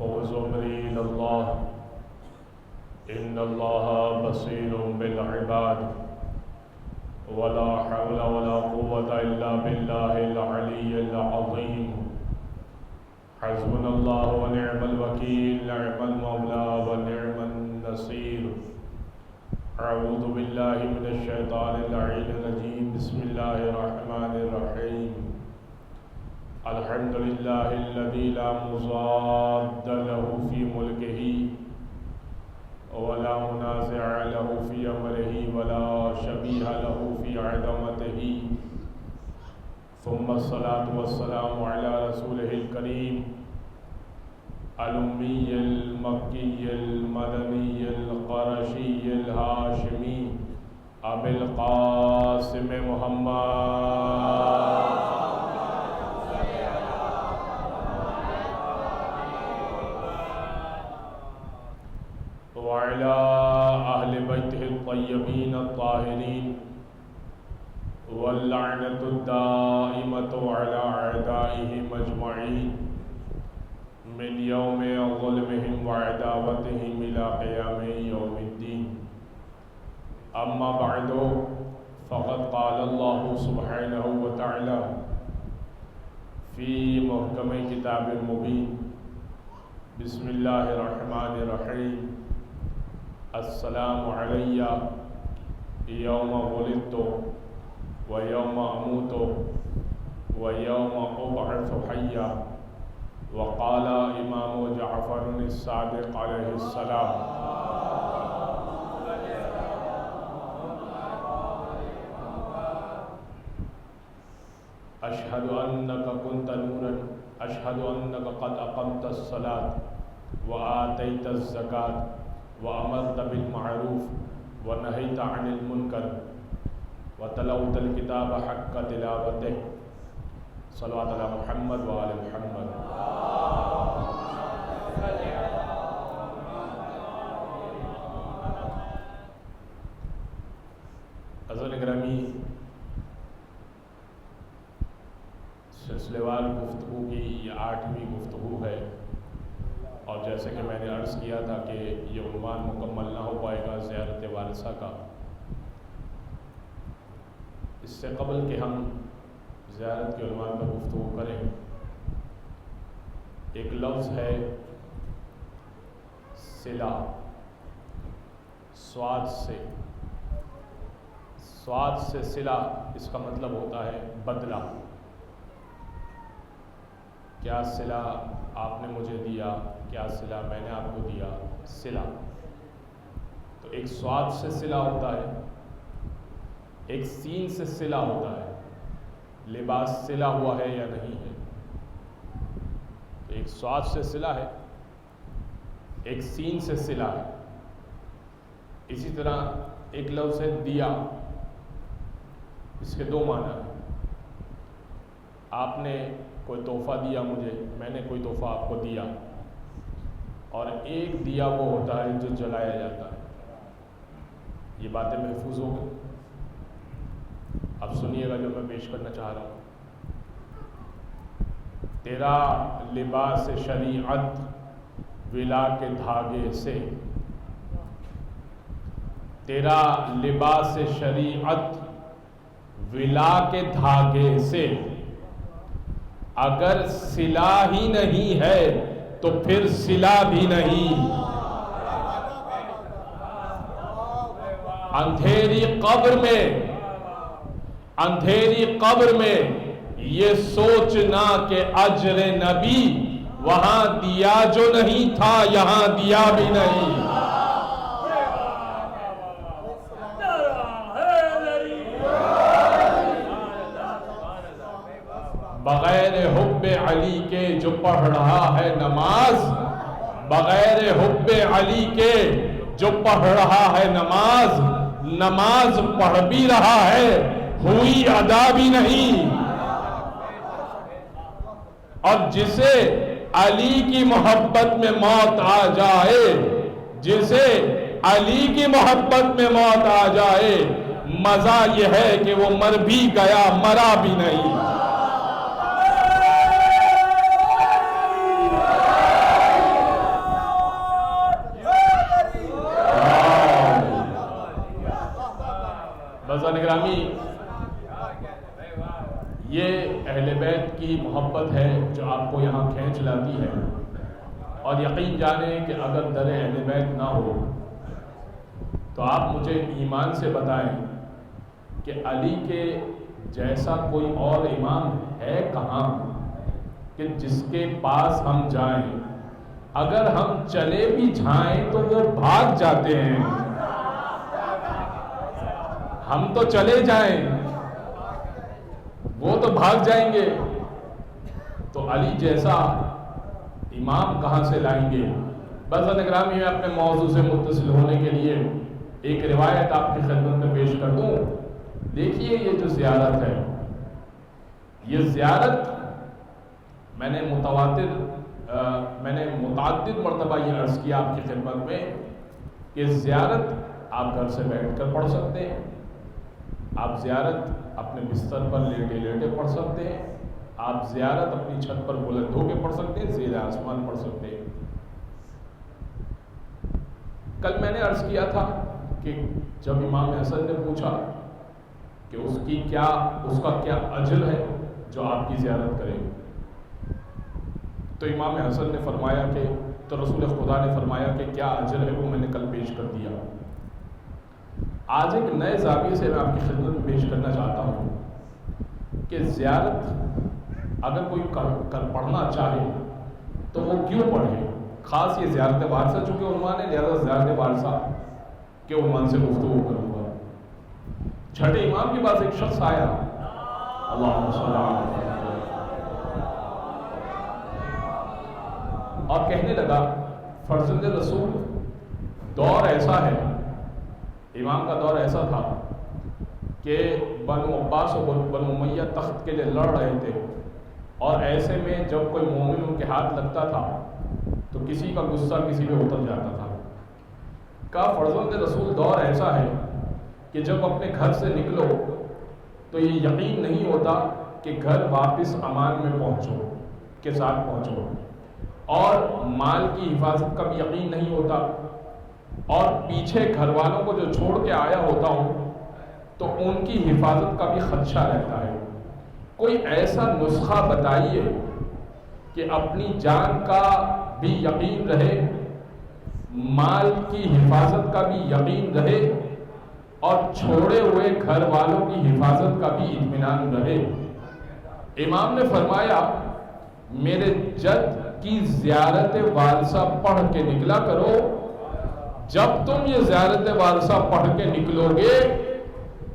فوز أمري إلى الله إن الله بصير بالعباد ولا حول ولا قوة إلا بالله العلي العظيم حسبنا الله ونعم الوكيل نعم المولى ونعم النصير أعوذ بالله من الشيطان اللعين الرجيم بسم الله الرحمن الرحيم الحمد لله الذي لا مضاد له في ملكه ولا منازع له في أمره ولا شبيه له في عظمته ثم الصلاة والسلام على رسوله الكريم الأمي المكي المدني القرشي الهاشمي أبي القاسم محمد وعلى أهل بيته الطيبين الطاهرين واللعنة الدائمة على أعدائهم أجمعين من يوم ظلمهم وعداوتهم إلى قيام يوم الدين أما بعد فقد قال الله سبحانه وتعالى في محكم كتاب مبين بسم الله الرحمن الرحيم السلام علي يوم ولدت ويوم أموت ويوم أبعث حيا وقال إمام جعفر الصادق عليه السلام أشهد أنك كنت نورا أشهد أنك قد أقمت الصلاة وآتيت الزكاة وأمرت بالمعروف ونهيت عن المنكر وتلوت الكتاب حق تلاوته صلوات على محمد وآل محمد حضرات گرامی، سلسلے وار گفتگو کی یہ 8ویں گفتگو ہے، اور جیسے کہ میں نے عرض کیا تھا کہ یہ عنوان مکمل نہ ہو پائے گا زیارت وارثہ کا۔ اس سے قبل کہ ہم زیارت کے عنوان پر گفتگو کریں، ایک لفظ ہے صلہ، سواد سے صلہ، اس کا مطلب ہوتا ہے بدلہ۔ کیا صلہ آپ نے مجھے دیا، کیا صلہ میں نے آپ کو دیا، صلہ۔ تو ایک سواد سے صلہ ہوتا ہے، ایک سین سے صلہ ہوتا ہے، لباس صلہ ہوا ہے یا نہیں ہے۔ تو ایک سواد سے صلہ ہے، ایک سین سے صلہ ہے۔ اسی طرح ایک لفظ ہے دیا، اس کے 2 معنی ہیں۔ آپ نے کوئی تحفہ دیا مجھے، میں نے کوئی تحفہ آپ کو دیا، اور ایک دیا وہ ہوتا ہے جو جلایا جاتا ہے۔ یہ باتیں محفوظ ہو گئی؟ اب سنیے گا جو میں پیش کرنا چاہ رہا ہوں۔ تیرا لباس شریعت ولا کے دھاگے سے، تیرا لباس شریعت ولا کے دھاگے سے، اگر صلہ ہی نہیں ہے تو پھر صلہ بھی نہیں۔ اندھیری قبر میں یہ سوچنا کہ اجر نبی وہاں دیا جو نہیں تھا یہاں دیا بھی نہیں۔ بغیر حب علی کے جو پڑھ رہا ہے نماز، بغیر حب علی کے جو پڑھ رہا ہے نماز، نماز پڑھ بھی رہا ہے ہوئی ادا بھی نہیں۔ اور جسے علی کی محبت میں موت آ جائے، جسے علی کی محبت میں موت آ جائے، مزہ یہ ہے کہ وہ مر بھی گیا مرا بھی نہیں۔ اور یقین جانیں کہ اگر در اہل بیت نہ ہو تو آپ مجھے ایمان سے بتائیں کہ علی کے جیسا کوئی اور امام ہے کہاں کہ جس کے پاس ہم جائیں، اگر ہم چلے بھی جائیں تو وہ بھاگ جاتے ہیں، ہم تو چلے جائیں وہ تو بھاگ جائیں گے، تو علی جیسا امام کہاں سے لائیں گے؟ بس گرامی میں اپنے موضوع سے متصل ہونے کے لیے ایک روایت آپ کی خدمت میں پیش کر دوں۔ دیکھیے یہ جو زیارت ہے، یہ زیارت میں نے متعدد مرتبہ یہ عرض کیا آپ کی خدمت میں کہ زیارت آپ گھر سے بیٹھ کر پڑھ سکتے ہیں، آپ زیارت اپنے بستر پر لیٹے لیٹے پڑھ سکتے ہیں، آپ زیارت اپنی چھت پر بلند ہو کے پڑھ سکتے ہیں، زیر آسمان پڑھ سکتے ہیں۔ کل میں نے عرض کیا تھا کہ جب امام حسن نے پوچھا کہ اس کا کیا اجر ہے جو آپ کی زیارت کرے، تو امام حسن نے فرمایا کہ تو رسول خدا نے فرمایا کہ کیا اجر ہے، وہ میں نے کل پیش کر دیا۔ آج ایک نئے زاویے سے میں آپ کی خدمت میں پیش کرنا چاہتا ہوں کہ زیارت اگر کوئی پڑھنا چاہے تو وہ کیوں پڑھے۔ خاص یہ زیارت وارثہ چونکہ عنوان ہے، لہذا زیارت وارثہ کے عنوان سے گفتگو کروں گا۔ چھٹے امام کے پاس ایک شخص آیا، اللہم صلی اللہ علیہ وسلم، اور کہنے لگا فرزند رسول دور ایسا ہے، امام کا دور ایسا تھا کہ بنو عباس اور بنو امیہ تخت کے لیے لڑ رہے تھے، اور ایسے میں جب کوئی مومن ان کے ہاتھ لگتا تھا تو کسی کا غصہ کسی پہ اتر جاتا تھا۔ کہا فرزند رسول دور ایسا ہے کہ جب اپنے گھر سے نکلو تو یہ یقین نہیں ہوتا کہ گھر واپس امان میں کے ساتھ پہنچو، اور مال کی حفاظت کا بھی یقین نہیں ہوتا، اور پیچھے گھر والوں کو جو چھوڑ کے آیا ہوتا ہوں تو ان کی حفاظت کا بھی خدشہ رہتا ہے۔ کوئی ایسا نسخہ بتائیے کہ اپنی جان کا بھی یقین رہے، مال کی حفاظت کا بھی یقین رہے، اور چھوڑے ہوئے گھر والوں کی حفاظت کا بھی اطمینان رہے۔ امام نے فرمایا میرے جد کی زیارت وارثہ پڑھ کے نکلا کرو، جب تم یہ زیارت وارثہ پڑھ کے نکلو گے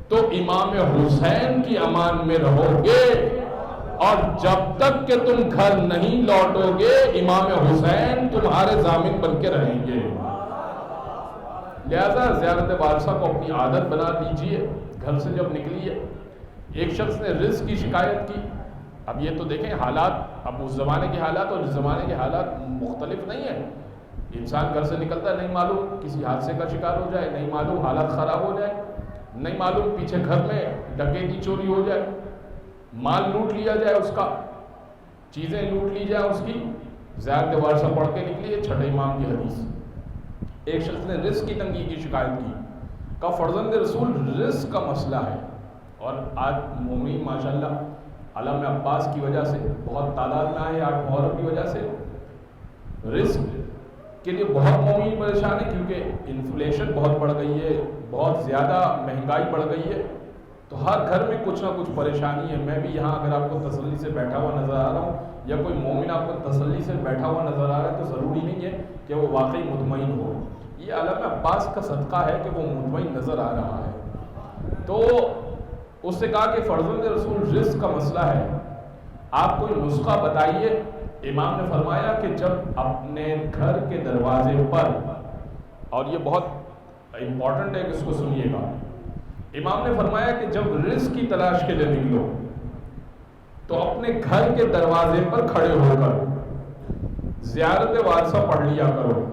تو امام حسین کی امان میں رہو گے، اور جب تک کہ تم گھر نہیں لوٹو گے امام حسین تمہارے ضامن بن کے رہیں گے۔ لہذا زیارت وارثہ کو اپنی عادت بنا دیجئے۔ گھر سے جب نکلیے، ایک شخص نے رزق کی شکایت کی۔ اب یہ تو دیکھیں حالات، اب اس زمانے کے حالات اور اس زمانے کے حالات مختلف نہیں ہیں۔ انسان گھر سے نکلتا ہے، نہیں معلوم کسی حادثے کا شکار ہو جائے، نہیں معلوم حالات خراب ہو جائے، نہیں معلوم پیچھے گھر میں ڈکیتی چوری ہو جائے، مال لوٹ لیا جائے، اس کا چیزیں لوٹ لی جائے اس کی۔ زیارت وارثہ پڑھ کے نکلی ہے، چھٹے امام کی حدیث۔ ایک شخص نے رزق کی تنگی کی شکایت کی، کہا فرزند رسول رزق کا مسئلہ ہے، اور آج مومنین ماشاءاللہ علم عباس کی وجہ سے بہت تعداد میں آئے، 8 محرم کی وجہ سے رزق کے لیے بہت مومنین پریشان ہے، کیونکہ انفلیشن بہت بڑھ گئی ہے، بہت زیادہ مہنگائی بڑھ گئی ہے، تو ہر گھر میں کچھ نہ کچھ پریشانی ہے۔ میں بھی یہاں اگر آپ کو تسلی سے بیٹھا ہوا نظر آ رہا ہوں، یا کوئی مومن آپ کو تسلی سے بیٹھا ہوا نظر آ رہا ہے، تو ضروری نہیں ہے کہ وہ واقعی مطمئن ہو۔ یہ علم عباس کا صدقہ ہے کہ وہ مطمئن نظر آ رہا ہے۔ تو اس سے کہا کہ فرزند رسول رزق کا مسئلہ ہے، آپ کوئی نسخہ بتائیے۔ امام نے فرمایا کہ جب اپنے گھر کے دروازے پر، اور یہ بہت امپورٹنٹ ہے کہ اس کو سنیے گا، امام نے فرمایا کہ جب رزق کی تلاش کے لیے نکلو تو اپنے گھر کے دروازے پر کھڑے ہو کر زیارت وارثہ پڑھ لیا کرو،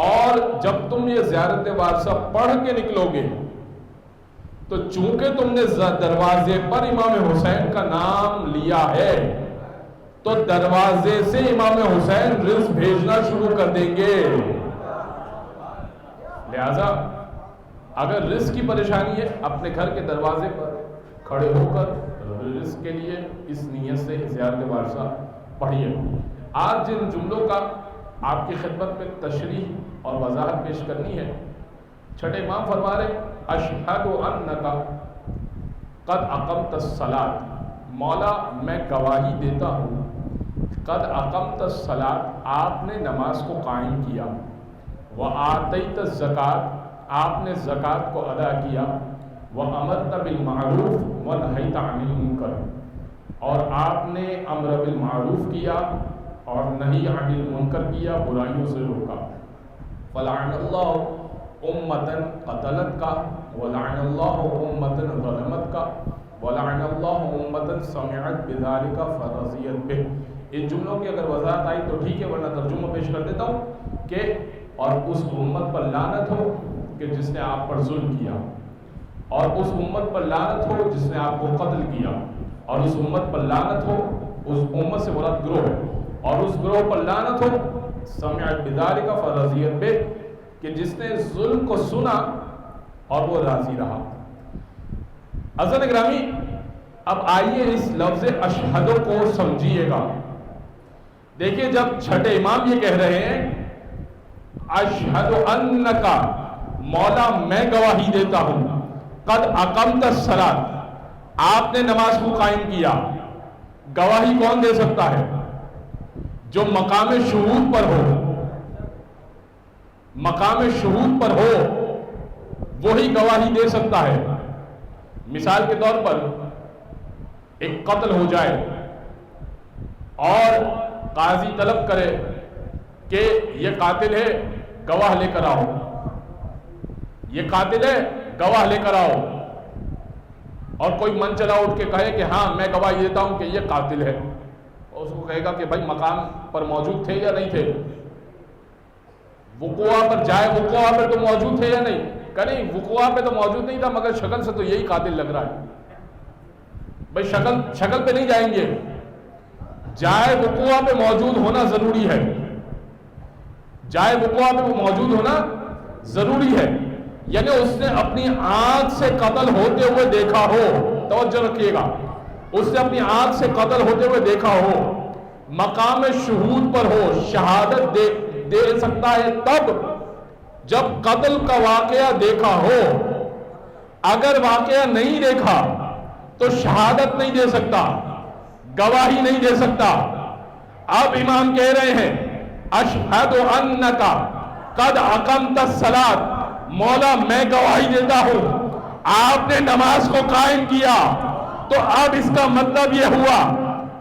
اور جب تم یہ زیارت وارثہ پڑھ کے نکلو گے تو چونکہ تم نے دروازے پر امام حسین کا نام لیا ہے تو دروازے سے امام حسین رزق بھیجنا شروع کر دیں گے۔ لہذا اگر رزق کی پریشانی ہے، اپنے گھر کے دروازے پر کھڑے ہو کر رزق کے لیے اس نیت سے زیارت وارثہ پڑھیے۔ آج جن جملوں کا آپ کی خدمت میں تشریح اور وضاحت پیش کرنی ہے، چھٹے امام فرما رہے اشہد انک قد اقمت الصلاۃ، مولا میں گواہی دیتا ہوں، قد اقمت الصلاۃ آپ نے نماز کو قائم کیا، وآتیت الزکوٰۃ آپ نے زکوٰۃ کو ادا کیا، وامرت بالمعروف ونہیت عن المنکر اور آپ نے امر بالمعروف کیا اور نہی عن المنکر کیا، برائیوں سے روکا، فلعن اللہ امتن قتلت کا ولعن اللہ امتن ظلمت کا ولعن اللہ امتن سمعت بذالک فرضیت بہ۔ ان جملوں کی اگر وضاحت آئی تو ٹھیک ہے، ورنہ ترجمہ پیش کر دیتا ہوں کہ اور اس امت پر لعنت ہو کہ جس نے آپ پر ظلم کیا، اور اس امت پر لعنت ہو جس نے آپ کو قتل کیا، اور اس امت پر لعنت ہو، اس امت سے مراد گروہ ہے، اور اس گروہ پر لعنت ہو سمعت بذالک فرضیت بہ کہ جس نے ظلم کو سنا اور وہ راضی رہا۔ عزیزان گرامی، اب آئیے اس لفظ اشہد کو سمجھیے گا۔ دیکھیے جب چھٹے امام یہ کہہ رہے ہیں اشہد انک، مولا میں گواہی دیتا ہوں، قد اقمت الصلاۃ آپ نے نماز کو قائم کیا، گواہی کون دے سکتا ہے؟ جو مقام شہود پر ہو، مقام شہود پر ہو وہی گواہی دے سکتا ہے۔ مثال کے طور پر ایک قتل ہو جائے اور قاضی طلب کرے کہ یہ قاتل ہے گواہ لے کر آؤ، یہ قاتل ہے گواہ لے کر آؤ، اور کوئی من چلا اٹھ کے کہے کہ ہاں میں گواہی دیتا ہوں کہ یہ قاتل ہے، اور اس کو کہے گا کہ بھائی مقام پر موجود تھے یا نہیں تھے، وقوع پر جائے، وقوع پہ تو موجود تھے یا نہیں، کہ نہیں وقوع پہ تو موجود نہیں تھا مگر شکل سے تو یہی قاتل لگ رہا ہے۔ بھائی شکل پہ نہیں جائیں گے، جائے وقوع پہ موجود ہونا ضروری ہے، جائے وقوع پہ وہ موجود ہونا ضروری ہے، یعنی اس نے اپنی آنکھ سے قتل ہوتے ہوئے دیکھا ہو، توجہ رکھیے گا، اس نے اپنی آنکھ سے قتل ہوتے ہوئے دیکھا ہو، مقام شہود پر ہو، شہادت دے سکتا ہے تب جب قتل کا واقعہ دیکھا ہو، اگر واقعہ نہیں دیکھا تو شہادت نہیں دے سکتا، گواہی نہیں دے سکتا۔ اب امام کہہ رہے ہیں اشہد انک قد اقمت الصلاۃ، مولا میں گواہی دیتا ہوں آپ نے نماز کو قائم کیا۔ تو اب اس کا مطلب یہ ہوا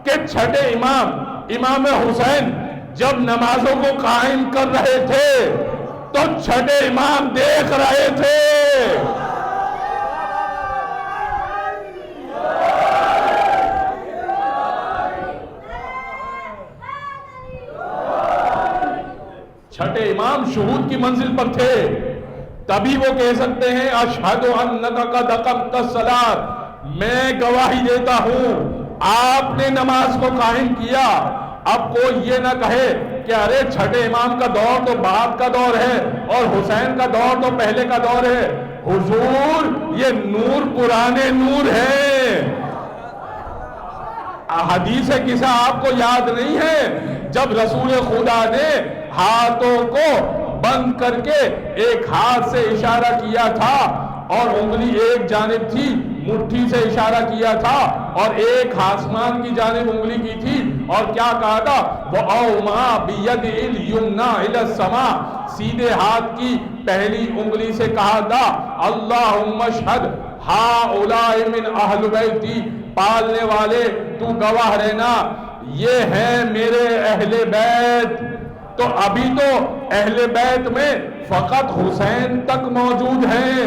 کہ چھٹے امام حسین جب نمازوں کو قائم کر رہے تھے تو چھٹے امام دیکھ رہے تھے۔ چھٹے امام شہود کی منزل پر تھے، تبھی وہ کہہ سکتے ہیں اشہد انک قد اقمت الصلاۃ، میں گواہی دیتا ہوں آپ نے نماز کو قائم کیا۔ اب کوئی یہ نہ کہے کہ ارے چھٹے امام کا دور تو بعد کا دور ہے اور حسین کا دور تو پہلے کا دور ہے۔ حضور یہ نور پرانے نور ہے۔ حدیث قصہ آپ کو یاد نہیں ہے جب رسول خدا نے ہاتھوں کو بند کر کے ایک ہاتھ سے اشارہ کیا تھا اور انگلی ایک جانب تھی، مٹھی سے اشارہ کیا تھا، اور ایک آسمان کی جانب انگلی کی تھی، اور کیا کہا تھا وَأَوْمَا بِيَدِ الْيُمْنَى إِلَى السَّمَاءِ، سیدھے ہاتھ کی پہلی انگلی سے کہا تھا اللہم اشہد ہؤلاء من اہل بیتی، پالنے والے تو گواہ رہنا یہ ہے میرے اہل بیت۔ تو ابھی تو اہل بیت میں فقط حسین تک موجود ہیں،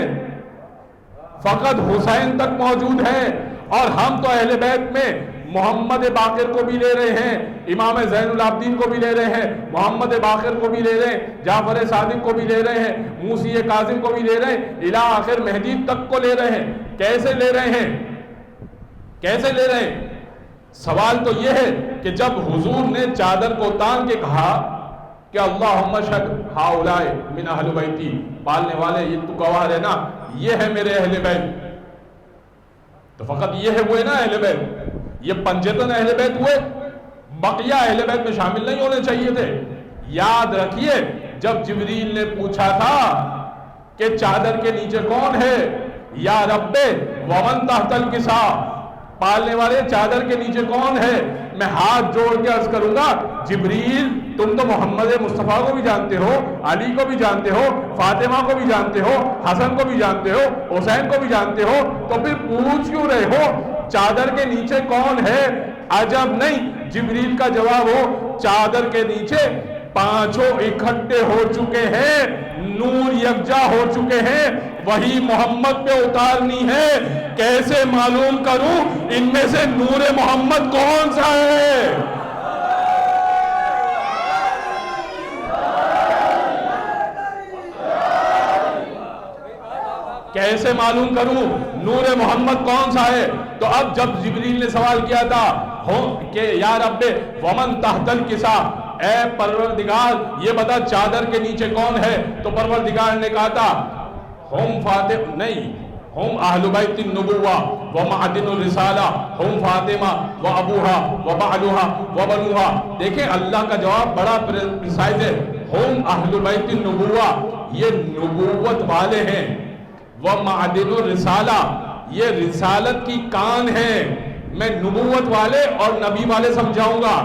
فقط حسین تک موجود ہیں، اور ہم تو اہل بیت میں محمد باقر کو بھی لے رہے ہیں، امام زین العابدین کو بھی لے رہے ہیں، محمد باقر کو بھی لے رہے ہیں، جعفر صادق کو بھی لے رہے ہیں، موسی کاظم کو بھی لے رہے ہیں، الی آخر مہدی تک کو لے رہے ہیں۔ کیسے لے رہے ہیں؟ کیسے لے رہے ہیں؟ سوال تو یہ ہے کہ جب حضور نے چادر کو تان کے کہا کہ اللہم اشہد ہؤلاء من اہل بیتی، پالنے والے یہ تو گواہ رہنا یہ ہے میرے اہل بیت، تو فقط یہ ہے ہوئے نا اہل بیت، یہ پنجتن اہل بیت ہوئے، بقیہ اہل بیت میں شامل نہیں ہونے چاہیے تھے. یاد رکھیے جب جبریل نے پوچھا تھا کہ چادر کے نیچے کون ہے, یا رب ومن تحت الکسا, پالنے والے چادر کے نیچے کون ہے, میں ہاتھ جوڑ کے عرض کروں گا جبریل تم تو محمد مصطفیٰ کو بھی جانتے ہو, علی کو بھی جانتے ہو, فاطمہ کو بھی جانتے ہو, حسن کو بھی جانتے ہو, حسین کو بھی جانتے ہو, تو پھر پوچھ کیوں رہے ہو چادر کے نیچے کون ہے؟ عجب نہیں, جبریل کا جواب ہو چادر کے نیچے پانچوں اکٹھے ہو چکے ہیں, نور یکجا ہو چکے ہیں, وہی محمد پہ اتارنی ہے. کیسے معلوم کروں ان میں سے نور محمد کون سا ہے؟ کیسے معلوم کروں نور محمد کون سا ہے؟ تو اب جب جبریل نے سوال کیا تھا کہ یا رب ومن تحت الکسا, اے پروردگار یہ بتا چادر کے نیچے کون ہے, تو پروردگار نے کہا تھا ہم فاطمہ نہیں, ہم اہل بیت النبوہ و معدن الرسالہ, ہم فاطمہ و ابوہا و بعلوہا و بنوہا. دیکھیں اللہ کا جواب بڑا پریسائز ہے, ہم اہل بیت النبوہ یہ نبوت والے ہیں, و معدن الرسالہ یہ رسالت کی کان ہے. میں نبوت والے اور نبی والے سمجھاؤں گا.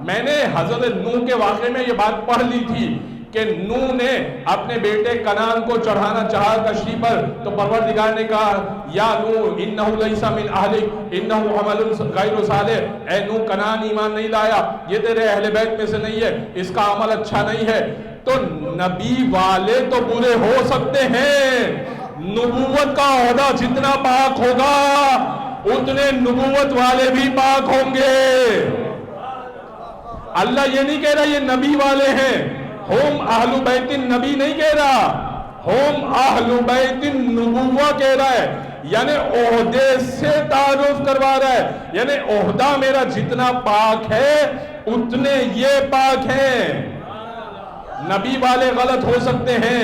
میں نے حضرت نوح کے واقعے میں یہ بات پڑھ لی تھی کہ نوح نے اپنے بیٹے کنعان کو چڑھانا چاہا کشتی پر, تو پروردگار نے کہا یا نوح انہو لیس من اہلک انہو عمل غیر صالح, اے نوح کنعان ایمان نہیں لایا, یہ تیرے اہل بیت میں سے نہیں ہے, اس کا عمل اچھا نہیں ہے. تو نبی والے تو برے ہو سکتے ہیں, نبوت کا عہدہ جتنا پاک ہوگا اتنے نبوت والے بھی پاک ہوں گے. اللہ یہ نہیں کہہ رہا یہ نبی والے ہیں, ہم اہل بیت النبی نہیں کہہ رہا, ہم اہل بیت النبوہ کہہ رہا ہے, یعنی عہدے سے تعارف کروا رہا ہے, یعنی عہدہ میرا جتنا پاک ہے اتنے یہ پاک ہیں. نبی والے غلط ہو سکتے ہیں,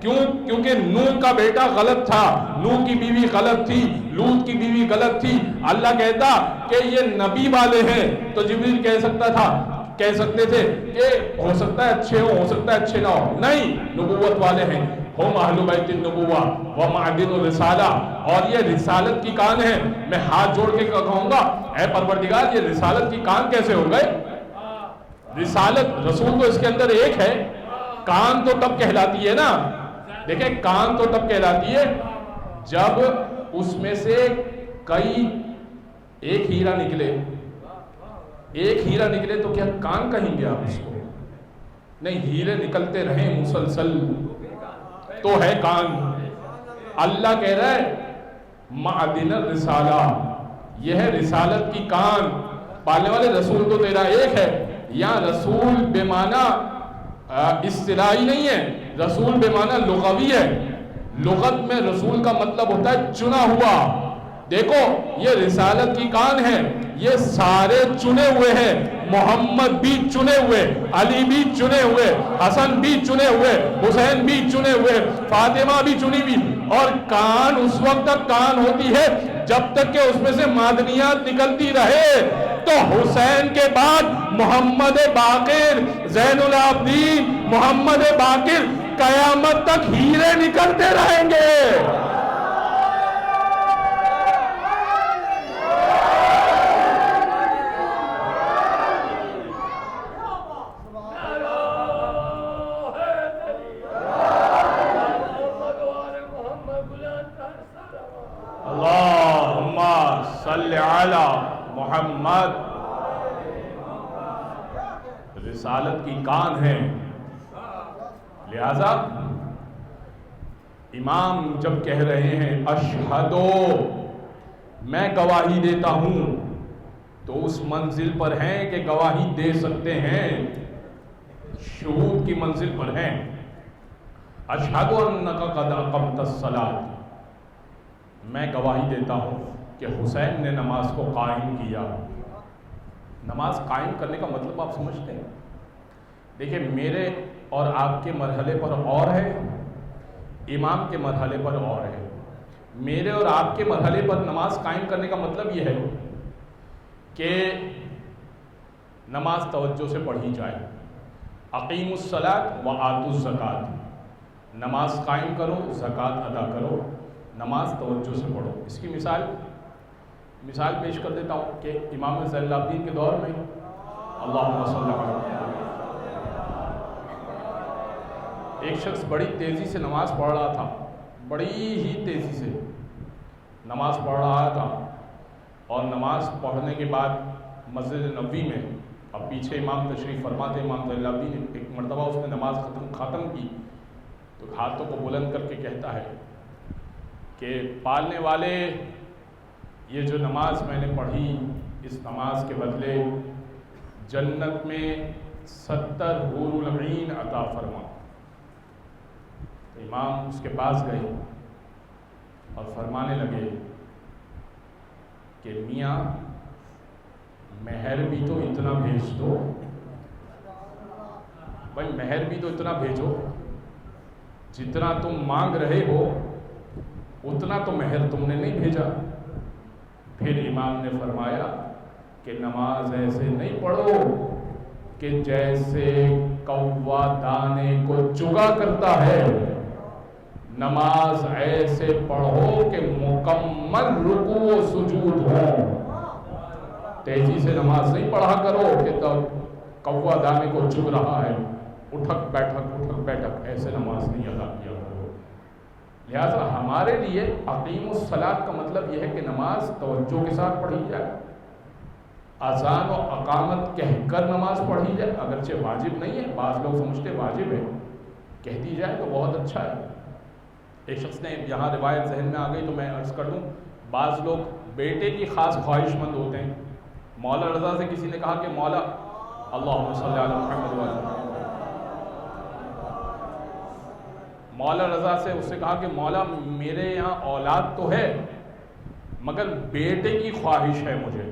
کیونکہ نوح کا بیٹا غلط تھا, نوح کی بیوی غلط تھی, لوط کی بیوی غلط تھی. اللہ کہتا کہ یہ نبی والے ہیں, تو جبریل کہہ سکتے تھے کہ ہو سکتا ہے اچھے ہو سکتا ہے اچھے نہ ہو. نہیں, نبوت والے ہیں, ہم اہل بیت النبوہ و معدن الرسالہ, اور یہ رسالت کی کان ہے. میں ہاتھ جوڑ کے کہوں گا اے پروردگار یہ رسالت کی کان کیسے ہو گئے؟ رسالت رسول تو اس کے اندر ایک ہے, کان تو تب کہلاتی ہے نا. دیکھیں کان تو تب کہلاتی ہے جب اس میں سے ایک ہیرا نکلے, تو کیا کان کہیں گے آپ اس کو؟ نہیں, ہیرے نکلتے رہیں مسلسل تو ہے کان. اللہ کہہ رہا ہے معدن الرسالہ, یہ ہے رسالت کی کان. پالنے والے رسول تو تیرا ایک ہے. یا رسول بے معنی اصطلاحی نہیں ہے, رسول بے معنی لغوی ہے. لغت میں رسول کا مطلب ہوتا ہے چنا ہوا. دیکھو یہ رسالت کی کان ہے, یہ سارے چنے ہوئے ہیں, محمد بھی چنے ہوئے, علی بھی چنے ہوئے, حسن بھی چنے ہوئے, حسین بھی چنے ہوئے, فاطمہ بھی چنی ہوئی. اور کان اس وقت تک کان ہوتی ہے جب تک کہ اس میں سے معدنیات نکلتی رہے. تو حسین کے بعد محمد باقر, زین العابدین, محمد باقر, قیامت تک ہیرے نکلتے رہیں گے. اللہم صلی علی محمد. رسالت کی کان ہے. لہذا امام جب کہہ رہے ہیں اشہدو, میں گواہی دیتا ہوں, تو اس منزل پر ہیں کہ گواہی دے سکتے ہیں, شہود کی منزل پر ہیں. اشہد انک قد اقمت الصلاۃ, میں گواہی دیتا ہوں کہ حسین نے نماز کو قائم کیا. نماز قائم کرنے کا مطلب آپ سمجھتے ہیں؟ دیکھیں میرے اور آپ کے مرحلے پر اور ہے, امام کے مرحلے پر اور ہے. میرے اور آپ کے مرحلے پر نماز قائم کرنے کا مطلب یہ ہے کہ نماز توجہ سے پڑھی جائے. اقیموا الصلاۃ وآتوا الزکوٰۃ، نماز قائم کرو، زکوٰۃ ادا کرو، نماز توجہ سے پڑھو. اس کی مثال پیش کر دیتا ہوں کہ امام زین العابدین کے دور میں اللہم صل علی ایک شخص بڑی تیزی سے نماز پڑھ رہا تھا، بڑی ہی تیزی سے نماز پڑھ رہا تھا، اور نماز پڑھنے کے بعد مسجد نبوی میں، اب پیچھے امام تشریف فرماتے امام زین العابدین نے، ایک مرتبہ اس نے نماز ختم کی تو ہاتھوں کو بلند کر کے کہتا ہے کہ پالنے والے، یہ جو نماز میں نے پڑھی، اس نماز کے بدلے جنت میں 70 حور العین عطا فرما. امام اس کے پاس گئے اور فرمانے لگے کہ میاں مہر بھی تو اتنا بھیج دو، بھائی مہر بھی تو اتنا بھیجو، جتنا تم مانگ رہے ہو اتنا تو مہر تم نے نہیں بھیجا. پھر امام نے فرمایا کہ نماز ایسے نہیں پڑھو کہ جیسے کوا دانے کو چگا کرتا ہے، نماز ایسے پڑھو کہ مکمل رکوع و سجود ہو. تیزی سے نماز نہیں پڑھا کرو کہ تب کوا دانے کو چگ رہا ہے، اٹھک بیٹھک، ایسے نماز نہیں ادا کیا کرو. لہٰذا ہمارے لیے اقیم الصلاۃ کا مطلب یہ ہے کہ نماز توجہ کے ساتھ پڑھی جائے، اذان و اقامت کہہ کر نماز پڑھی جائے، اگرچہ واجب نہیں ہے، بعض لوگ سمجھتے واجب ہے، کہہ دی جائے تو بہت اچھا ہے. ایک شخص نے یہاں روایت ذہن میں آ گئی تو میں عرض کر دوں، بعض لوگ بیٹے کی خاص خواہش مند ہوتے ہیں. مولا رضا سے کسی نے کہا کہ مولا اللہم صلی علی محمد وعلی، مولا رضا سے اس نے کہا کہ مولا میرے یہاں اولاد تو ہے مگر بیٹے کی خواہش ہے مجھے.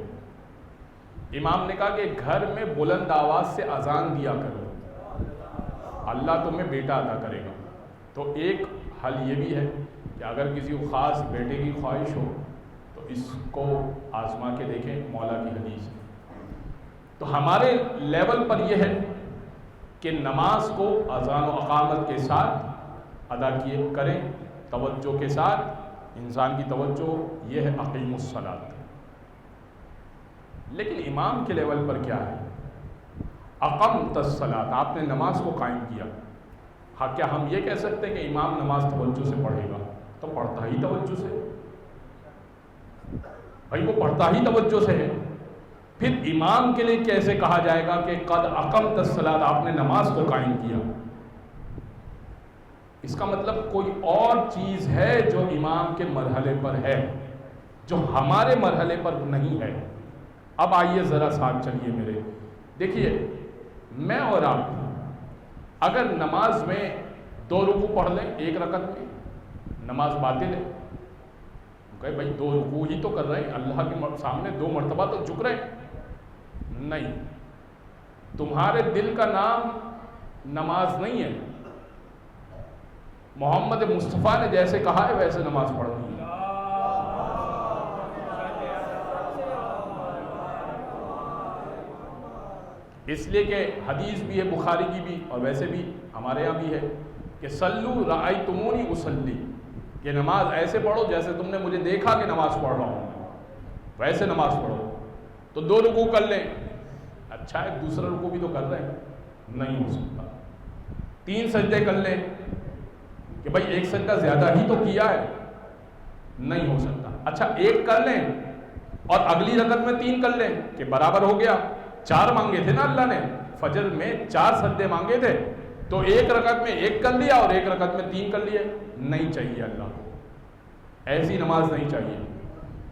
امام نے کہا کہ گھر میں بلند آواز سے اذان دیا کرو، اللہ تمہیں بیٹا عطا کرے گا. تو ایک حل یہ بھی ہے کہ اگر کسی کو خاص بیٹے کی خواہش ہو تو اس کو آزما کے دیکھیں، مولا کی حدیث ہے. تو ہمارے لیول پر یہ ہے کہ نماز کو اذان و اقامت کے ساتھ ادا کیے کریں، توجہ کے ساتھ. انسان کی توجہ یہ ہے اقیم الصلاۃ. لیکن امام کے لیول پر کیا ہے؟ اقمت الصلاۃ، آپ نے نماز کو قائم کیا. ہاں کیا ہم یہ کہہ سکتے ہیں کہ امام نماز توجہ سے پڑھے گا؟ تو پڑھتا ہی توجہ سے، بھائی وہ پڑھتا ہی توجہ سے ہے. پھر امام کے لیے کیسے کہا جائے گا کہ قد اقمت الصلاۃ، آپ نے نماز کو قائم کیا؟ اس کا مطلب کوئی اور چیز ہے جو امام کے مرحلے پر ہے، جو ہمارے مرحلے پر نہیں ہے. اب آئیے ذرا ساتھ چلیے میرے، دیکھیے میں اور آپ اگر نماز میں 2 رکوع پڑھ لیں ایک رکعت میں، نماز باطل ہے. کہ بھائی 2 رکوع ہی تو کر رہے ہیں، اللہ کے سامنے 2 مرتبہ تو جھک رہے ہیں. نہیں، تمہارے دل کا نام نماز نہیں ہے. محمد مصطفیٰ نے جیسے کہا ہے ویسے نماز پڑھنی ہے. اس لیے کہ حدیث بھی ہے بخاری کی بھی اور ویسے بھی ہمارے یہاں بھی ہے کہ صلو رأیتمونی اصلی، کہ نماز ایسے پڑھو جیسے تم نے مجھے دیکھا کہ نماز پڑھ رہا ہوں، ویسے نماز پڑھو. تو 2 رکوع کر لیں، اچھا ہے، دوسرا رکوع بھی تو کر رہے ہیں، نہیں ہو سکتا. 3 سجدے کر لیں کہ بھائی 1 سجدہ زیادہ ہی تو کیا ہے، نہیں ہو سکتا. اچھا 1 کر لیں اور اگلی رکعت میں 3 کر لیں کہ برابر ہو گیا. 4 مانگے تھے نا اللہ نے، فجر میں 4 سجدے مانگے تھے، تو 1 رکعت میں 1 کر لیا اور 1 رکعت میں 3 کر لیے. نہیں چاہیے اللہ کو، ایسی نماز نہیں چاہیے.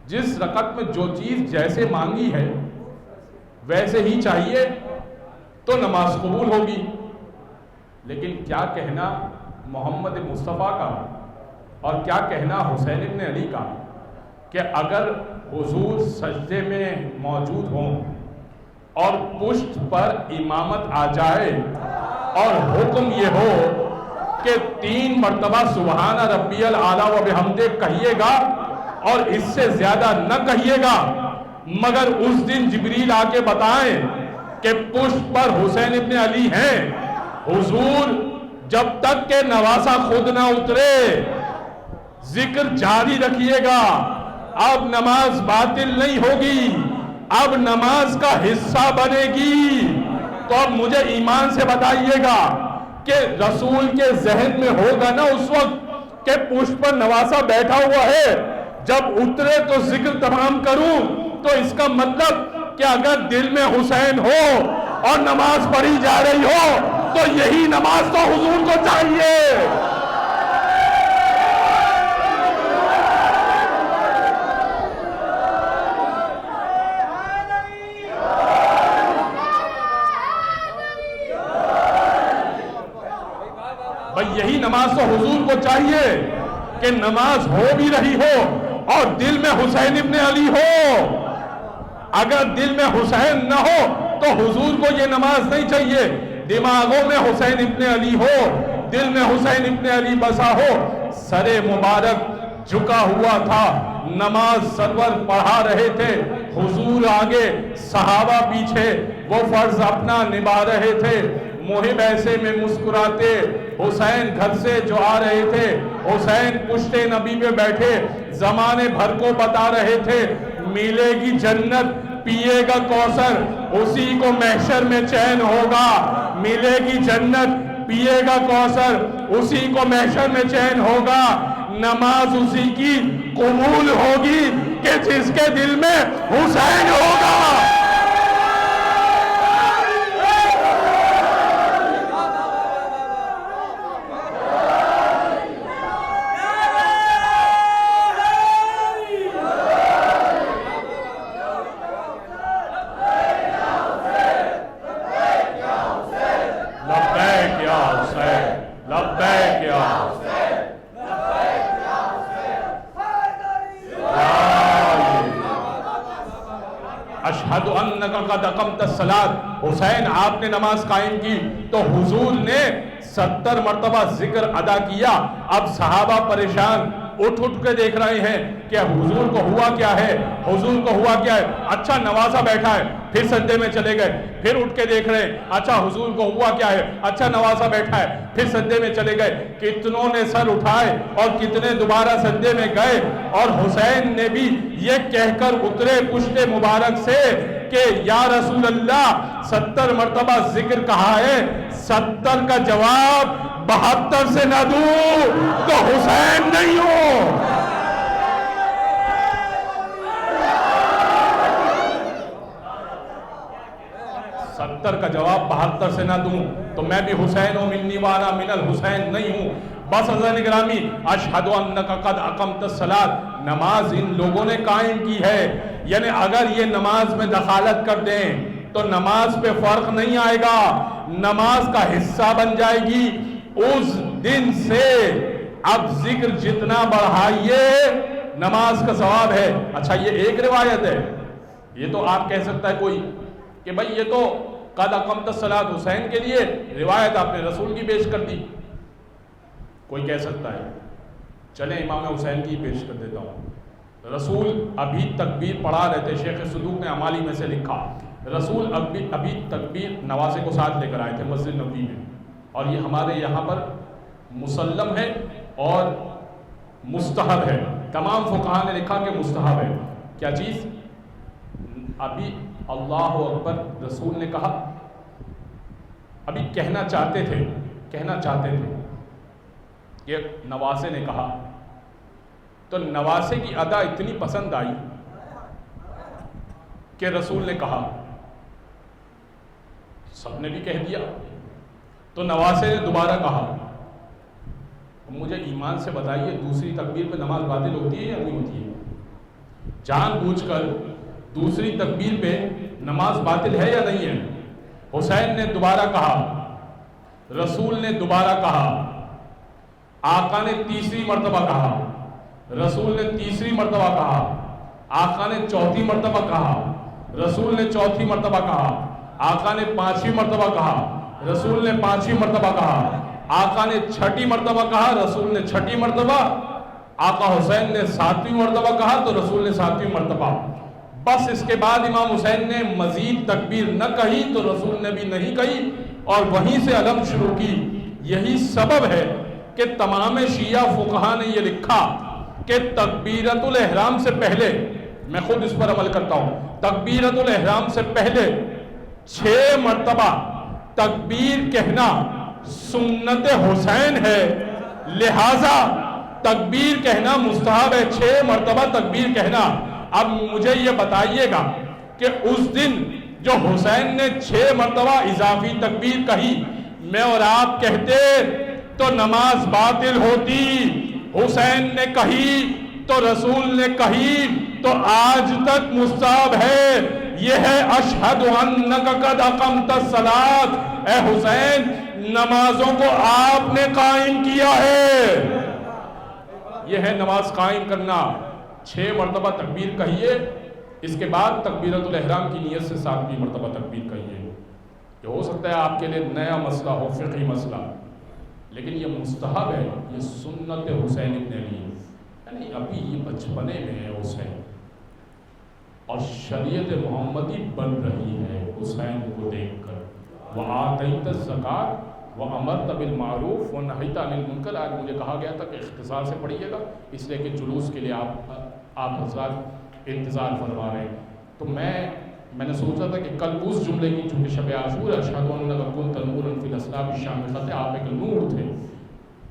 جس رکعت میں جو چیز جیسے مانگی ہے ویسے ہی چاہیے تو نماز قبول ہوگی. لیکن کیا کہنا محمد مصطفیٰ کا اور کیا کہنا حسین ابن علی کا کہ اگر حضور سجدے میں موجود ہوں اور پشت پر امامت آ جائے اور حکم یہ ہو کہ 3 مرتبہ سبحان ربی الاعلیٰ و بحمدہ کہیے گا اور اس سے زیادہ نہ کہیے گا، مگر اس دن جبریل آ کے بتائیں کہ پشت پر حسین ابن علی ہیں. حضور جب تک کہ نواسہ خود نہ اترے ذکر جاری رکھیے گا. اب نماز باطل نہیں ہوگی, اب نماز کا حصہ بنے گی. تو اب مجھے ایمان سے بتائیے گا کہ رسول کے ذہن میں ہوگا نا اس وقت کہ پشت پر نواسہ بیٹھا ہوا ہے, جب اترے تو ذکر تمام کروں. تو اس کا مطلب کہ اگر دل میں حسین ہو اور نماز پڑھی جا رہی ہو تو یہی نماز تو حضور کو چاہیے. بھئی یہی نماز تو حضور کو چاہیے کہ نماز ہو بھی رہی ہو اور دل میں حسین ابن علی ہو. اگر دل میں حسین نہ ہو تو حضور کو یہ نماز نہیں چاہیے. دماغوں میں حسین ابن علی ہو, دل میں حسین ابن علی بسا ہو. سر مبارک جھکا ہوا تھا, نماز سرور پڑھا رہے تھے, حضور آگے صحابہ پیچھے, وہ فرض اپنا نبھا رہے تھے. محب ایسے میں مسکراتے, حسین گھر سے جو آ رہے تھے, حسین پشت نبی پہ بیٹھے زمانے بھر کو بتا رہے تھے ملے گی جنت, پیے گا کوثر, اسی کو محشر میں چین ہوگا. ملے گی جنت, پیے گا کوثر, اسی کو محشر میں چین ہوگا. نماز اسی کی قبول ہوگی کہ جس کے دل میں حسین ہوگا. اشہد انک قد اقمت الصلاۃ. حسین آپ نے نماز قائم کی تو حضور نے 70 مرتبہ ذکر ادا کیا. اب صحابہ پریشان اٹھ کے دیکھ رہے ہیں کہ حضور کو ہوا کیا ہے, حضور کو ہوا کیا ہے. اچھا نواسہ بیٹھا ہے, پھر سجدے میں چلے گئے, پھر اٹھ کے دیکھ رہے ہیں اچھا حضور کو ہوا کیا ہے, اچھا نواسہ بیٹھا ہے, پھر سجدے میں چلے گئے. کتنوں نے سر اٹھائے اور کتنے دوبارہ سجدے میں گئے. اور حسین نے بھی یہ کہہ کر اترے پشت مبارک سے کہ یا رسول اللہ 70 مرتبہ ذکر کہا ہے, 70 کا جواب 72 سے نہ دوں تو حسین نہیں ہوں. ستر کا جواب 72 سے نہ دوں تو میں بھی حسین و منی وانا من الحسین نہیں ہوں. بس حضرت گرامی, اشہد انک قد اقمت الصلاۃ, نماز ان لوگوں نے قائم کی ہے. یعنی اگر یہ نماز میں دخالت کر دیں تو نماز پہ فرق نہیں آئے گا, نماز کا حصہ بن جائے گی. اس دن سے اب ذکر جتنا بڑھائیے نماز کا ثواب ہے. اچھا یہ ایک روایت ہے, یہ تو آپ کہہ سکتا ہے کوئی کہ بھئی یہ تو قد اقمت الصلاۃ حسین کے لیے روایت آپ نے رسول کی پیش کر دی. کوئی کہہ سکتا ہے چلیں امام حسین کی پیش کر دیتا ہوں. رسول ابھی تکبیر پڑھا رہے تھے, شیخ صدوق نے امالی میں سے لکھا, رسول ابھی تکبیر نواسے کو ساتھ لے کر آئے تھے مسجد نبوی میں, اور یہ ہمارے یہاں پر مسلم ہے اور مستحب ہے. تمام فقہاء نے لکھا کہ مستحب ہے. کیا چیز؟ ابھی اللہ اکبر رسول نے کہا, ابھی کہنا چاہتے تھے کہ نواسے نے کہا, تو نواسے کی ادا اتنی پسند آئی کہ رسول نے کہا, سب نے بھی کہہ دیا, تو نواسے نے دوبارہ کہا. مجھے ایمان سے بتائیے دوسری تکبیر پہ نماز باطل ہوتی ہے یا نہیں ہوتی ہے؟ جان بوجھ کر دوسری تکبیر پہ نماز باطل ہے یا نہیں ہے؟ حسین نے دوبارہ کہا, رسول نے دوبارہ کہا, آقا نے تیسری مرتبہ کہا, رسول نے تیسری مرتبہ کہا, آقا نے چوتھی مرتبہ کہا, رسول نے چوتھی مرتبہ کہا, آقا نے پانچویں مرتبہ کہا, رسول نے پانچویں مرتبہ کہا, آقا نے چھٹی مرتبہ کہا, رسول نے چھٹی مرتبہ, آقا حسین نے ساتویں مرتبہ کہا تو رسول نے ساتویں مرتبہ. بس اس کے بعد امام حسین نے مزید تکبیر نہ کہی تو رسول نے بھی نہیں کہی اور وہیں سے علم شروع کی. یہی سبب ہے کہ تمام شیعہ فقہا نے یہ لکھا کہ تکبیرۃ الاحرام سے پہلے، میں خود اس پر عمل کرتا ہوں، تکبیرۃ الاحرام سے پہلے 6 مرتبہ تکبیر کہنا سنت حسین ہے، لہذا تکبیر کہنا مستحب ہے. 6 مرتبہ تکبیر کہنا. اب مجھے یہ بتائیے گا کہ اس دن جو حسین نے 6 مرتبہ اضافی تکبیر کہی، میں اور آپ کہتے تو نماز باطل ہوتی. حسین نے کہی تو رسول نے کہی تو آج تک مستحب ہے. یہ ہے اشہد انک قد اقمت الصلاۃ. اے حسین، نمازوں کو آپ نے قائم کیا ہے. یہ ہے نماز قائم کرنا. 6 مرتبہ تکبیر کہیے، اس کے بعد تکبیرۃ الاحرام کی نیت سے 7ویں مرتبہ تکبیر کہیے. کہ ہو سکتا ہے آپ کے لیے نیا مسئلہ ہو، فقہی مسئلہ، لیکن یہ مستحب ہے. یہ سنت حسین ابن علی، یعنی ابھی یہ بچپنے میں ہے حسین، اور شریعت محمدی بن رہی ہے حسین کو دیکھ کر. وَآتَيْتَ الزَّكَاةَ وَأَمَرْتَ بِالْمَعْرُوفِ وَنَهَيْتَ عَنِ الْمُنكَرِ. آج مجھے کہا گیا تھا کہ اختصار سے پڑھیے گا، اس لیے کہ جلوس کے لیے آپ حضرات انتظار فرما رہے ہیں. تو میں نے سوچا تھا کہ کل اس جملے کی، چونکہ شب عاشور اشہد انک کنت نورا فی الاصلاب الشامخۃ، آپ ایک نور تھے،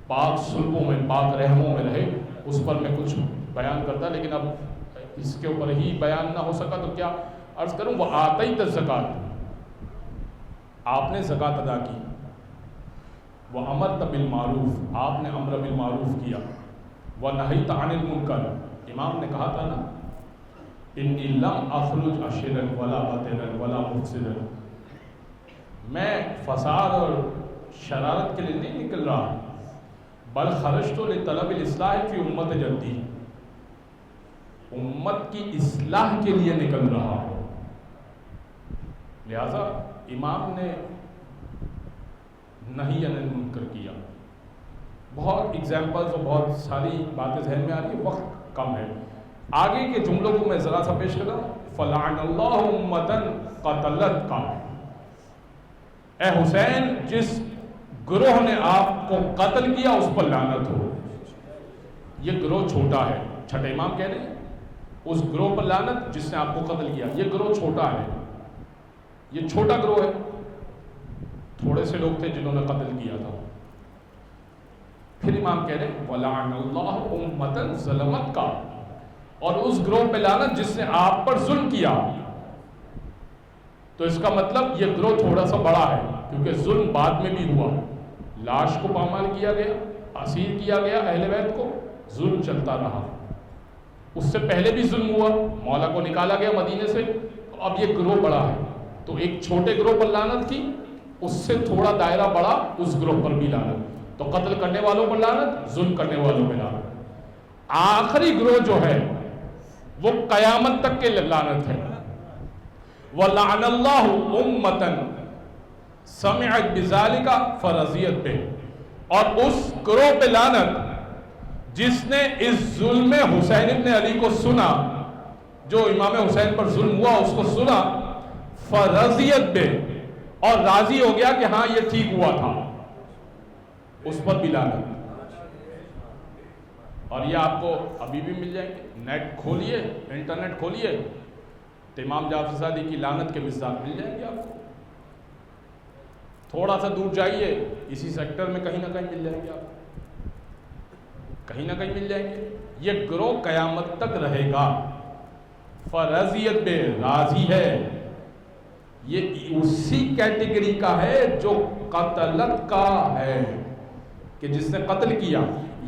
پاک صلبوں میں، پاک رحموں میں رہے، اس پر میں کچھ بیان کرتا، لیکن اب اس کے اوپر ہی بیان نہ ہو سکا تو کیا عرض کروں. وَآتَيْتَ الزَّكَاةَ، آپ نے زکوٰۃ ادا کی. وَأَمَرْتَ بِالْمَعْرُوفِ، آپ نے امر بالمعروف کیا. وَنَهَيْتَ عَنِ الْمُنكَرِ، امام نے کہا تھا نا اِنِّي لَمْ أَخْرُجْ عَشِرًا وَلَا بَطِرًا وَلَا مُفْسِدًا، میں فساد اور شرارت کے لیے نہیں نکل رہا، بل خرجت لطلب الاصلاح فی امت جدی، امت کی اصلاح کے لیے نکل رہا ہوں. لہذا امام نے نہی عن المنکر کیا. بہت ایگزامپلز اور بہت ساری باتیں ذہن میں آ رہی ہیں، وقت کم ہے. آگے کے جملوں کو میں ذرا سا پیش کر رہا ہوں. فَلَعَنَ اللَّهُ أُمَّةً قَتَلَتْكَ، اے حسین جس گروہ نے آپ کو قتل کیا اس پر لعنت ہو. یہ گروہ چھوٹا ہے، چھٹے امام کہہ رہے ہیں اس گروہ پر لعنت جس نے آپ کو قتل کیا. یہ گروہ چھوٹا ہے، یہ چھوٹا گروہ ہے، تھوڑے سے لوگ تھے جنہوں نے قتل کیا تھا. پھر امام کہہ رہے ہیں وَلَعَنَ اللَّهُ أُمَّةً ظَلَمَتْكَ، اور اس گروہ پہ لعنت جس نے آپ پر ظلم کیا. تو اس کا مطلب یہ گروہ تھوڑا سا بڑا ہے، کیونکہ ظلم بعد میں بھی ہوا. لاش کو پامال کیا گیا، اسیر کیا گیا، اہل بیت کو ظلم چلتا رہا. اس سے پہلے بھی ظلم ہوا، مولا کو نکالا گیا مدینے سے. تو اب یہ گروہ بڑا ہے، تو ایک چھوٹے گروہ پر لعنت کی، اس سے تھوڑا دائرہ بڑا، اس گروہ پر بھی لعنت. تو قتل کرنے والوں پر لعنت، ظلم کرنے والوں پہ لعنت. آخری گروہ جو ہے وہ قیامت تک کے لعنت ہے. وَلَعَنَ اللَّهُ أُمَّةً سَمِعَتْ بِذَلِكَ فَرَضِيَتْ بِهِ، اور اس گروہ پہ لعنت جس نے اس ظلم حسین ابن علی کو سنا، جو امام حسین پر ظلم ہوا اس کو سنا، فَرَضِيَتْ بِهِ، اور راضی ہو گیا کہ ہاں یہ ٹھیک ہوا تھا، اس پر بھی لعنت. اور یہ آپ کو ابھی بھی مل جائیں گے. نیٹ کھولیے، انٹرنیٹ کھولیے تو امام جعفر صادق کی لعنت کے مصداق مل جائیں گے آپ کو. تھوڑا سا دور جائیے، اسی سیکٹر میں کہیں نہ کہیں مل جائیں گے آپ کو، کہیں نہ کہیں مل جائیں گے. یہ گروہ قیامت تک رہے گا. فرضیت پہ راضی ہے، یہ اسی کیٹیگری کا ہے جو قتلت کا ہے، کہ جس نے قتل کیا.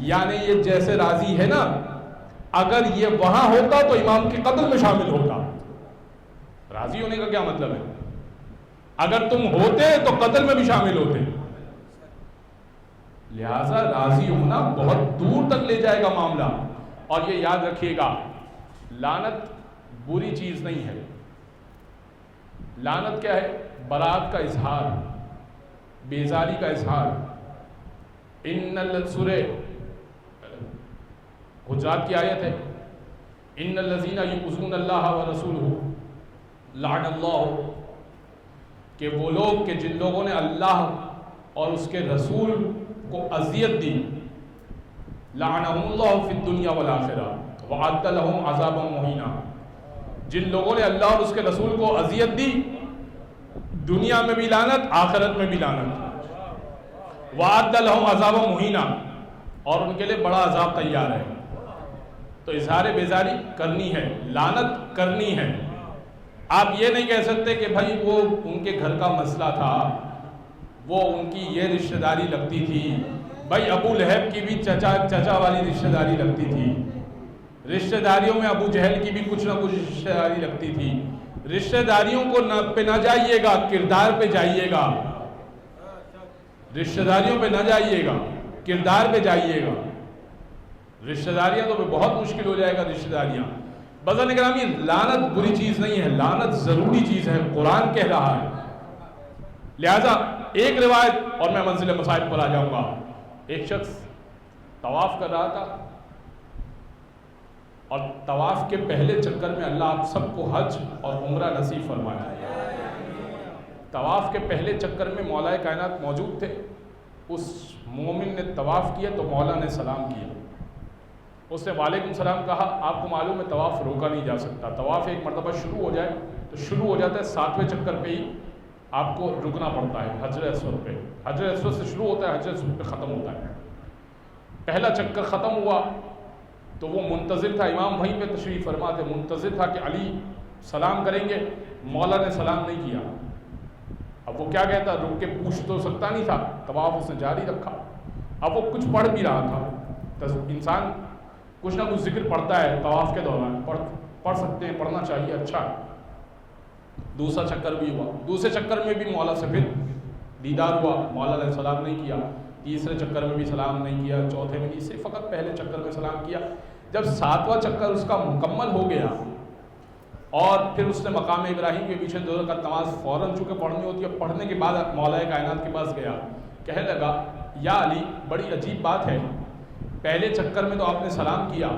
یعنی یہ جیسے راضی ہے نا، اگر یہ وہاں ہوتا تو امام کے قتل میں شامل ہوتا. راضی ہونے کا کیا مطلب ہے؟ اگر تم ہوتے تو قتل میں بھی شامل ہوتے. لہذا راضی ہونا بہت دور تک لے جائے گا معاملہ. اور یہ یاد رکھیے گا، لعنت بری چیز نہیں ہے. لعنت کیا ہے؟ برات کا اظہار، بیزاری کا اظہار. سورہ حجرات کی آیت ہے، ان الذین یؤذون اللہ ورسولہ لعن اللہ، کہ وہ لوگ کہ جن لوگوں نے اللہ اور اس کے رسول کو اذیت دی، لعنہم اللہ فی الدنیا والآخرہ وأعد لہم عذابا مہینا، جن لوگوں نے اللہ اور اس کے رسول کو اذیت دی دنیا میں بھی لعنت، آخرت میں بھی لعنت، وأعد لہم عذابا مہینا، اور ان کے لیے بڑا عذاب تیار ہے۔ تو اظہار بیزاری کرنی ہے، لعنت کرنی ہے۔ آپ یہ نہیں کہہ سکتے کہ بھائی وہ ان کے گھر کا مسئلہ تھا، وہ ان کی یہ رشتہ داری لگتی تھی، بھائی ابو لہب کی بھی چچا والی رشتہ داری لگتی تھی، رشتہ داریوں میں ابو جہل کی بھی کچھ نہ کچھ رشتہ داری لگتی تھی۔ رشتہ داریوں کو پہ نہ جائیے گا، کردار پہ جائیے گا، رشتہ داریوں پہ نہ جائیے گا، کردار پہ جائیے گا۔ رشتہ داریاں تو بہت مشکل ہو جائے گا، رشتہ داریاں۔ بزرگان گرامی، لعنت بری چیز نہیں ہے، لعنت ضروری چیز ہے، قرآن کہہ رہا ہے۔ لہٰذا ایک روایت، اور میں منزل مصائب پر آ جاؤں گا، ایک شخص طواف کر رہا تھا، اور طواف کے پہلے چکر میں اللہ آپ سب کو حج اور عمرہ نصیب فرمائے۔ طواف کے پہلے چکر میں مولا کائنات موجود تھے، اس مومن نے طواف کیا تو مولا نے سلام کیا، اس نے وعلیکم السلام کہا۔ آپ کو معلوم ہے طواف روکا نہیں جا سکتا، طواف ایک مرتبہ شروع ہو جائے تو شروع ہو جاتا ہے، 7ویں چکر پہ ہی آپ کو رکنا پڑتا ہے حجر اسود پہ، حجر اسود سے شروع ہوتا ہے، حجر اسود پہ ختم ہوتا ہے۔ پہلا چکر ختم ہوا تو وہ منتظر تھا، امام وہیں پہ تشریف فرما تھے، منتظر تھا کہ علی سلام کریں گے، مولا نے سلام نہیں کیا۔ اب وہ کیا کہتا، رک کے پوچھ تو سکتا نہیں تھا، طواف اس نے جاری رکھا۔ اب وہ کچھ پڑھ بھی رہا تھا، انسان کچھ نہ کچھ ذکر پڑھتا ہے طواف کے دوران، پڑھ سکتے ہیں، پڑھنا چاہیے، اچھا۔ دوسرا چکر بھی ہوا، دوسرے چکر میں بھی مولا سے پھر دیدار ہوا، مولا نے سلام نہیں کیا، تیسرے چکر میں بھی سلام نہیں کیا، چوتھے میں نہیں، صرف فقط پہلے چکر میں سلام کیا۔ جب 7واں چکر اس کا مکمل ہو گیا اور پھر اس نے مقام ابراہیم کے پیچھے 2 رکعت نماز فوراً چونکہ پڑھنی ہوتی ہے، پڑھنے کے بعد مولا کائنات کے پاس گیا، کہنے لگا یا علی، بڑی عجیب بات ہے، پہلے چکر میں تو آپ نے سلام کیا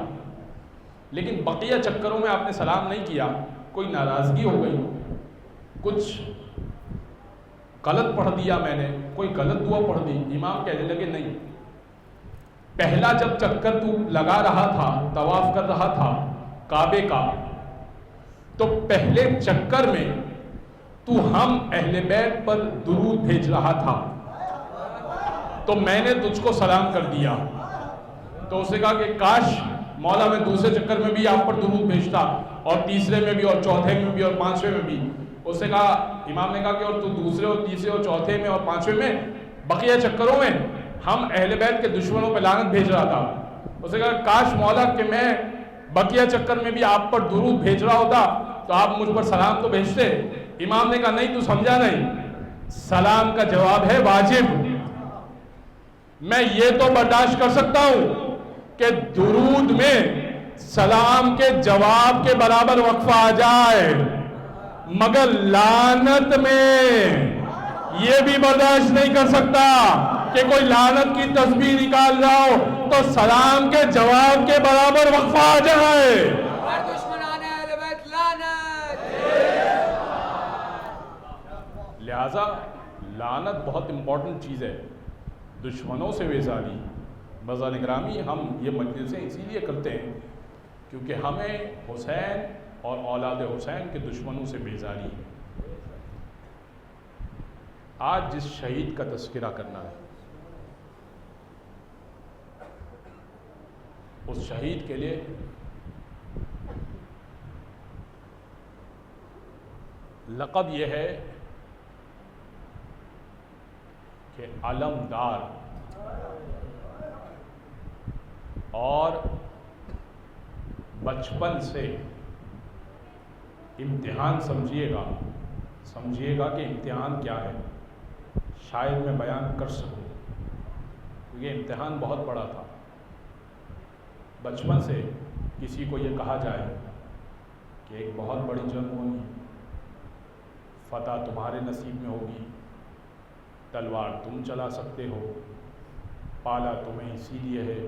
لیکن بقیہ چکروں میں آپ نے سلام نہیں کیا، کوئی ناراضگی ہو گئی، کچھ غلط پڑھ دیا میں نے، کوئی غلط دعا پڑھ دی؟ امام کہنے لگے نہیں، پہلا جب چکر تو لگا رہا تھا، طواف کر رہا تھا کعبے کا، تو پہلے چکر میں تو ہم اہل بیت پر درود بھیج رہا تھا، تو میں نے تجھ کو سلام کر دیا۔ تو اس نے کہا کہ کاش مولا میں دوسرے چکر میں بھی آپ پر درود بھیجتا، اور تیسرے میں بھی، اور چوتھے میں بھی، اور 5ویں میں بھی۔ اس نے کہا، امام نے کہا کہ اور تو دوسرے اور تیسرے اور چوتھے میں اور 5ویں میں، بقیہ چکروں میں ہم اہل بیت کے دشمنوں پہ لعنت بھیج رہا تھا۔ اس نے کہا کاش مولا کہ میں بقیہ چکر میں بھی آپ پر درود بھیج رہا ہوتا تو آپ مجھ پر سلام تو بھیجتے۔ امام نے کہا نہیں، تو سمجھا نہیں، سلام کا جواب ہے واجب۔ میں یہ تو برداشت کر سکتا ہوں کہ درود میں سلام کے جواب کے برابر وقفہ آ جائے، مگر لعنت میں یہ بھی برداشت نہیں کر سکتا کہ کوئی لعنت کی تسبیح نکال رہا ہو تو سلام کے جواب کے برابر وقفہ آ جائے۔ لہذا لعنت بہت امپورٹنٹ چیز ہے، دشمنوں سے بیزاری۔ بزرگان گرامی، ہم یہ مجلسیں اسی لیے کرتے ہیں کیونکہ ہمیں حسین اور اولاد حسین کے دشمنوں سے بیزاری ہے۔ آج جس شہید کا تذکرہ کرنا ہے، اس شہید کے لیے لقب یہ ہے کہ علمدار، اور بچپن سے امتحان سمجھیے گا کہ امتحان کیا ہے، شاید میں بیان کر سکوں، یہ امتحان بہت بڑا تھا۔ بچپن سے کسی کو یہ کہا جائے کہ ایک بہت بڑی جنگ ہونی، فتح تمہارے نصیب میں ہوگی، تلوار تم چلا سکتے ہو، پالا تمہیں اسی لیے ہے،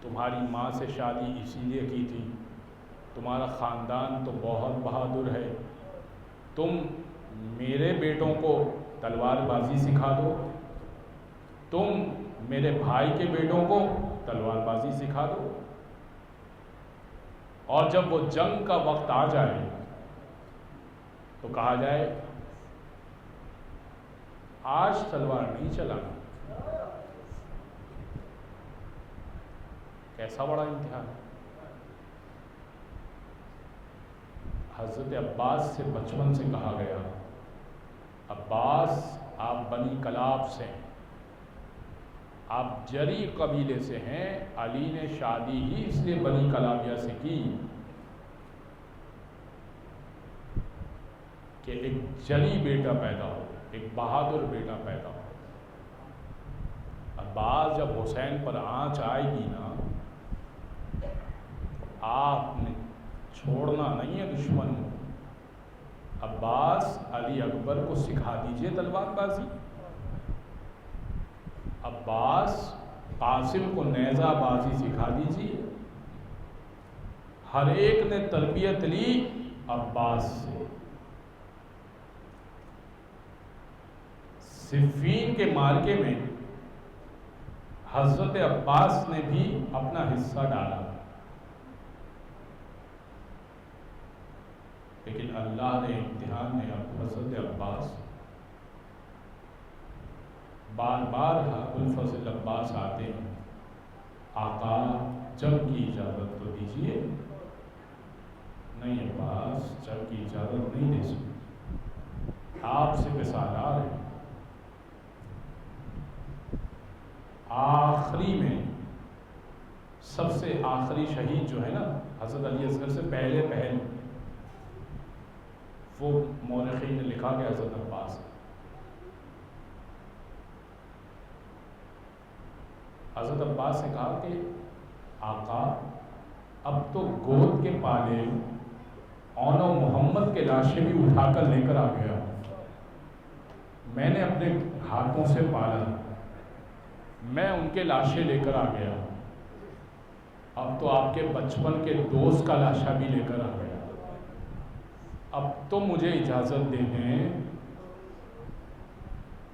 تمہاری ماں سے شادی اسی لیے کی تھی، تمہارا خاندان تو بہت بہادر ہے، تم میرے بیٹوں کو تلوار بازی سکھا دو، تم میرے بھائی کے بیٹوں کو تلوار بازی سکھا دو، اور جب وہ جنگ کا وقت آ جائے تو کہا جائے آج تلوار نہیں چلانا۔ کیسا بڑا امتحان۔ حضرت عباس سے بچپن سے کہا گیا، عباس آپ بنی کلاب سے ہیں، آپ جری قبیلے سے ہیں، علی نے شادی ہی اس لیے بنی کلابیہ سے کی کہ ایک جری بیٹا پیدا ہو، ایک بہادر بیٹا پیدا ہو۔ عباس جب حسین پر آنچ آئے گی نا، آپ نے چھوڑنا نہیں ہے دشمن کو۔ عباس علی اکبر کو سکھا دیجئے تلوار بازی، عباس قاسم کو نیزہ بازی سکھا دیجئے۔ ہر ایک نے تربیت لی عباس سے۔ صفین کے معرکے میں حضرت عباس نے بھی اپنا حصہ ڈالا، لیکن اللہ نے امتحان میں حضرت عباس بار بار ابوالفضل عباس آتے ہیں، آقا جنگ کی اجازت تو دیجیے۔ نہیں عباس جنگ کی اجازت نہیں دے سکتے، آپ سے وصال آ رہے ہیں۔ آخری میں سب سے آخری شہید جو ہے نا حضرت علی اصغر سے پہلے وہ مورخین نے لکھا کہ حضرت عباس ہے۔ حضرت عباس نے کہا کہ آقا اب تو گود کے پالے اون و محمد کے لاشیں بھی اٹھا کر لے کر آ گیا، میں نے اپنے ہاتھوں سے پالا، میں ان کے لاشیں لے کر آ گیا، اب تو آپ کے بچپن کے دوست کا لاشا بھی لے کر آ گیا، اب تو مجھے اجازت دے دیں۔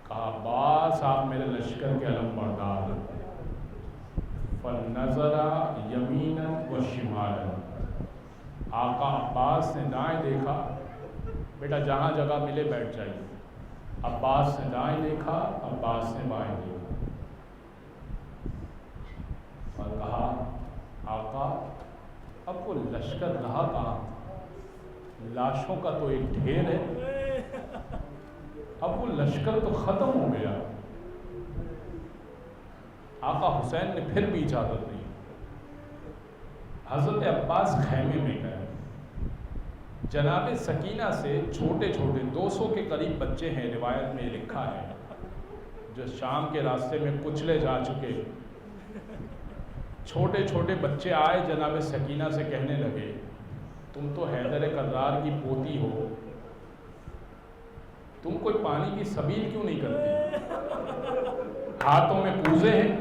کہا عباس آپ میرے لشکر کے علم بردار، فَنَظَرَ يَمِينًا وَشِمَالًا، آقا عباس نے دائیں دیکھا، بیٹا جہاں جگہ ملے بیٹھ جائیے، عباس نے دائیں دیکھا، عباس نے بائیں دیکھا، اور کہا آقا اب وہ لشکر رہا کہاں، لاشوں کا تو ایک ڈھیر ہے، اب وہ لشکر تو ختم ہو گیا۔ آقا حسین نے پھر بھی اجازت نہیں، حضرت عباس خیمے میں گئے، جناب سکینہ سے چھوٹے چھوٹے 200 کے قریب بچے ہیں، روایت میں لکھا ہے، جو شام کے راستے میں کچلے جا چکے، چھوٹے چھوٹے بچے آئے جناب سکینہ سے کہنے لگے تم تو حیدر کرار کی پوتی ہو، تم کوئی پانی کی سبیل کیوں نہیں کرتی؟ ہاتھوں میں کوزے ہیں،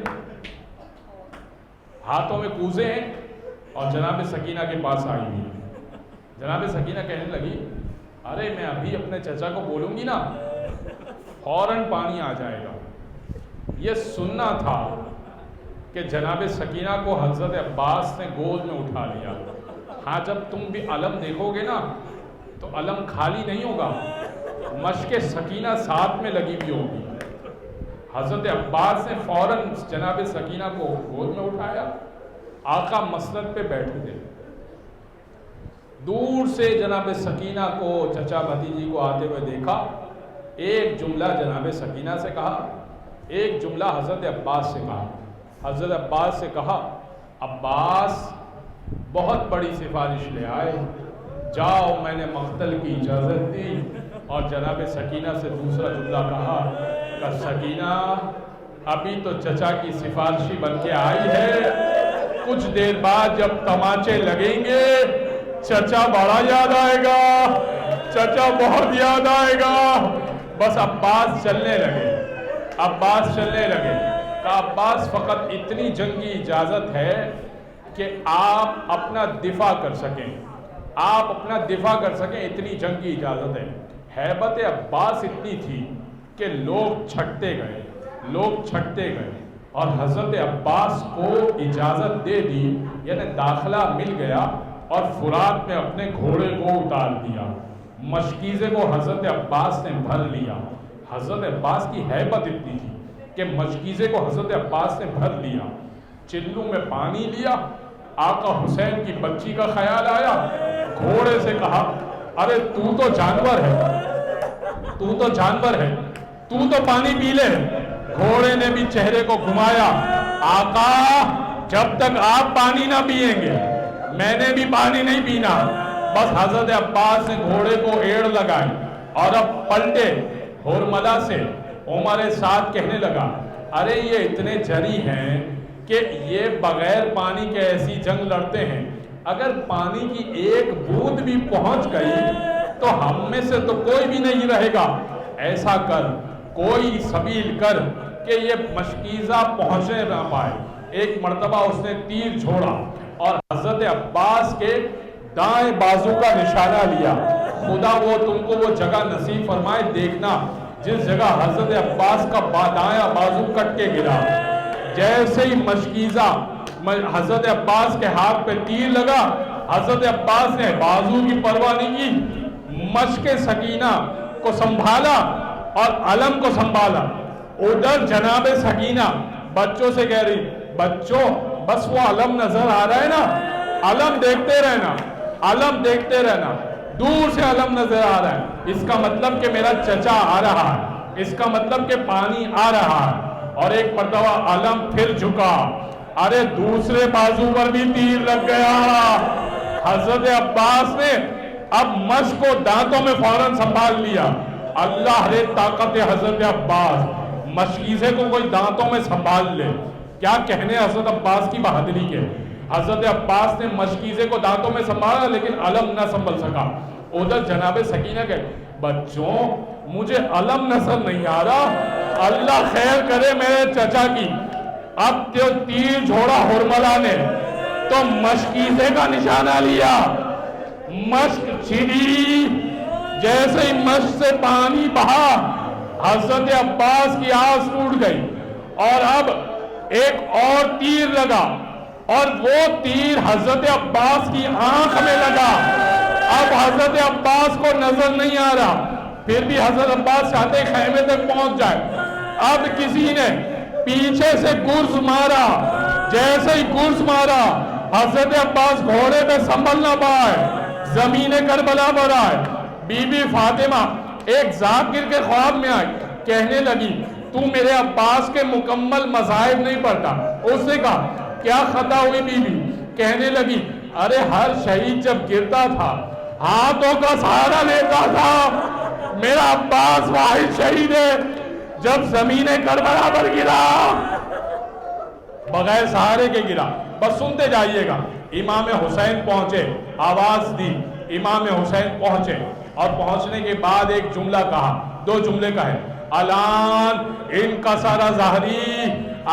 ہاتھوں میں کوزے ہیں، اور جناب سکینہ کے پاس آئی ہوئی ہے۔ جناب سکینہ کہنے لگی ارے میں ابھی اپنے چچا کو بولوں گی نا فوراً پانی آ جائے گا۔ یہ سننا تھا کہ جناب سکینہ کو حضرت عباس نے گود میں اٹھا لیا۔ ہاں جب تم بھی علم دیکھو گے نا تو علم خالی نہیں ہوگا، مشق سکینہ ساتھ میں لگی ہوئی ہوگی۔ حضرت عباس نے فوراً جناب سکینہ کو گود میں اٹھایا، آقا مسند پہ بیٹھے تھے، دور سے جناب سکینہ کو چچا بھتیجی کو آتے ہوئے دیکھا، ایک جملہ جناب سکینہ سے کہا، ایک جملہ حضرت عباس سے کہا۔ حضرت عباس سے کہا عباس بہت بڑی سفارش لے آئے، جاؤ میں نے مقتل کی اجازت دی، اور جناب سکینہ سے دوسرا جملہ کہا کہ سکینہ ابھی تو چچا کی سفارشی بن کے آئی ہے، کچھ دیر بعد جب تماچے لگیں گے چچا بڑا یاد آئے گا، چچا بہت یاد آئے گا۔ بس عباس چلنے لگے، عباس چلنے لگے، کہ عباس فقط اتنی جنگ کی اجازت ہے کہ آپ اپنا دفاع کر سکیں، آپ اپنا دفاع کر سکیں، اتنی جنگ کی اجازت ہے۔ ہیبت عباس اتنی تھی کہ لوگ چھٹتے گئے اور حضرت عباس کو اجازت دے دی، یعنی داخلہ مل گیا، اور فرات میں اپنے گھوڑے کو اتار دیا، مشکیزے کو حضرت عباس نے بھر لیا۔ حضرت عباس کی ہیبت اتنی تھی کہ مشکیزے کو حضرت عباس نے بھر لیا، چلو میں پانی لیا، آقا حسین کی بچی کا خیال آیا، گھوڑے سے کہا ارے تو تو جانور ہے، تو تو پانی پی لے۔ گھوڑے نے بھی چہرے کو گھمایا، آقا جب تک آپ پانی نہ پیئیں گے میں نے بھی پانی نہیں پینا۔ بس حضرت عباس نے گھوڑے کو ایڑ لگائی اور اب پلٹے ہرملا سے عمر سعد کہنے لگا ارے یہ اتنے جری ہیں کہ یہ بغیر پانی کے ایسی جنگ لڑتے ہیں، اگر پانی کی ایک بوند بھی پہنچ گئی تو ہم میں سے تو کوئی بھی نہیں رہے گا، ایسا کر کوئی سبیل کر کہ یہ مشکیزہ پہنچے نہ پائے۔ ایک مرتبہ اس نے تیر چھوڑا اور حضرت عباس کے دائیں بازو کا نشانہ لیا، خدا وہ تم کو وہ جگہ نصیب فرمائے، دیکھنا جس جگہ حضرت عباس کا دائیں بازو کٹ کے گرا، جیسے ہی مشکیزہ حضرت عباس کے ہاتھ پہ تیر لگا، حضرت عباس نے بازو کی پرواہ نہیں کی، مشک سکینہ کو سنبھالا اور علم کو سنبھالا۔ ادھر جناب سکینہ بچوں سے کہہ رہی بچوں بس وہ علم نظر آ رہا ہے نا، علم دیکھتے رہنا، دور سے علم نظر آ رہا ہے، اس کا مطلب کہ میرا چچا آ رہا ہے، اس کا مطلب کہ پانی آ رہا ہے۔ اور ایک مرتبہ علم پھر جھکا، ارے دوسرے بازو پر بھی تیر لگ گیا۔ حضرت عباس نے اب مشک کو دانتوں میں فوراً سنبھال لیا، اللہ رے طاقت حضرت عباس، مشکیزے کو کوئی دانتوں میں سنبھال لے، کیا کہنے حضرت عباس کی بہادری کے۔ حضرت عباس نے مشکیزے کو دانتوں میں سنبھالا لیکن علم نہ سنبھل سکا۔ ادھر جناب سکینہ کہ بچوں مجھے علم نظر نہیں آ رہا، اللہ خیر کرے میرے چچا کی۔ اب جو تیر جھوڑا ہرملا نے تو مشکیزے کا نشانہ لیا، مشک چھڑی، جیسے ہی مشک سے پانی بہا حضرت عباس کی آس ٹوٹ گئی، اور اب ایک اور تیر لگا اور وہ تیر حضرت عباس کی آنکھ میں لگا۔ اب حضرت عباس کو نظر نہیں آ رہا، پھر بھی حضرت عباس چاہتے خیمے تک پہنچ جائے۔ اب کسی نے پیچھے سے گرز مارا، جیسے ہی گرز مارا حضرت عباس گھوڑے پہ سنبھل نہ پائے، زمین کربلا پر آئے۔ بی بی فاطمہ ایک ذاکر کے خواب میں آئی، کہنے لگی تو میرے عباس کے مکمل مذاہب نہیں پڑھتا۔ اس نے کہا کیا خطا ہوئی بی بی؟ کہنے لگی ارے ہر شہید جب گرتا تھا ہاتھوں کا سہارا لیتا تھا، میرا عباس واحد شہید ہے جب زمین کربلا پر گرا بغیر سہارے کے گرا۔ بس سنتے جائیے گا۔ امام حسین پہنچے، آواز دی، امام حسین پہنچے، اور پہنچنے کے بعد ایک جملہ کہا، دو جملے کہے، الان انکسر ظہری،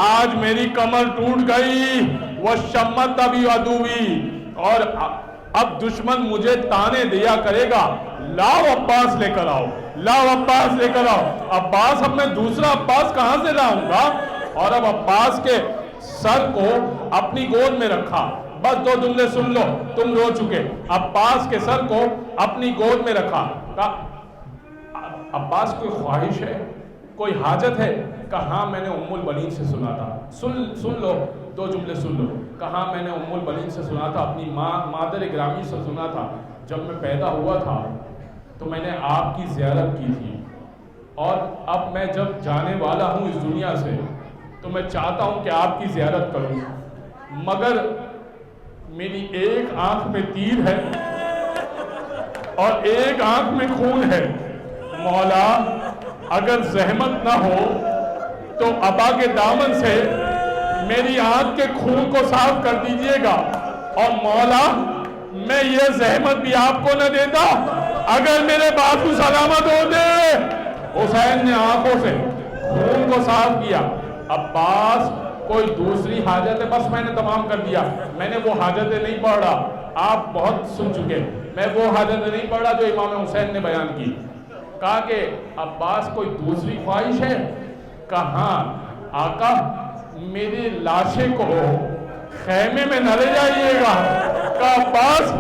آج میری کمر ٹوٹ گئی، وشمت ابی عدوی، اور اب دشمن مجھے تانے دیا کرے گا، لاؤ عباس لے کر آؤ، لاؤ عباس لے کر آؤ۔ عباس اب میں دوسرا عباس کہاں سے لاؤں گا؟ اور اب عباس کے سر کو اپنی گود میں رکھا۔ بس دو جملے سن لو، تم رو چکے۔ عباس کے سر کو اپنی گود میں رکھا، کہا عباس کوئی خواہش ہے، کوئی حاجت ہے؟ کہاں میں نے ام البنین سے سنا تھا، سن لو، دو جملے سن لو۔ کہاں میں نے ام البنین سے سنا تھا، اپنی مادر گرامی سے سنا تھا، جب میں پیدا ہوا تھا تو میں نے آپ کی زیارت کی تھی، اور اب میں جب جانے والا ہوں اس دنیا سے تو میں چاہتا ہوں کہ آپ کی زیارت کروں، مگر میری ایک آنکھ میں تیر ہے اور ایک آنکھ میں خون ہے، مولا اگر زحمت نہ ہو تو ابا کے دامن سے میری آنکھ کے خون کو صاف کر دیجئے گا، اور مولا میں یہ زحمت بھی آپ کو نہ دیتا اگر میرے بازو سلامت ہو دے۔ حسین نے آنکھوں سے خون کو صاف کیا، عباس کوئی دوسری حاجت ہے، بس میں نے تمام کر دیا، میں نے وہ حاجتیں نہیں پڑھ رہا، آپ بہت سن چکے، میں وہ حاجتیں نہیں پڑھ رہا جو امام حسین نے بیان کی۔ کہا کہ عباس کوئی دوسری خواہش ہے؟ کہاں آقا میری لاشے کو خیمے میں نہ لے جائیے گا۔ کہا عباس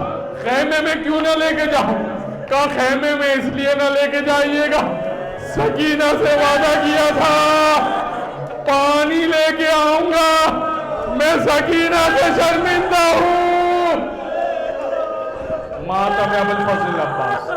خیمے میں کیوں نہ لے کے جاؤں؟ کہا خیمے میں اس لیے نہ لے کے جائیے گا، سکینہ سے وعدہ کیا تھا پانی لے کے آؤں گا، میں سکینہ سے شرمندہ ہوں۔ ماتم ابوالفضل عباس۔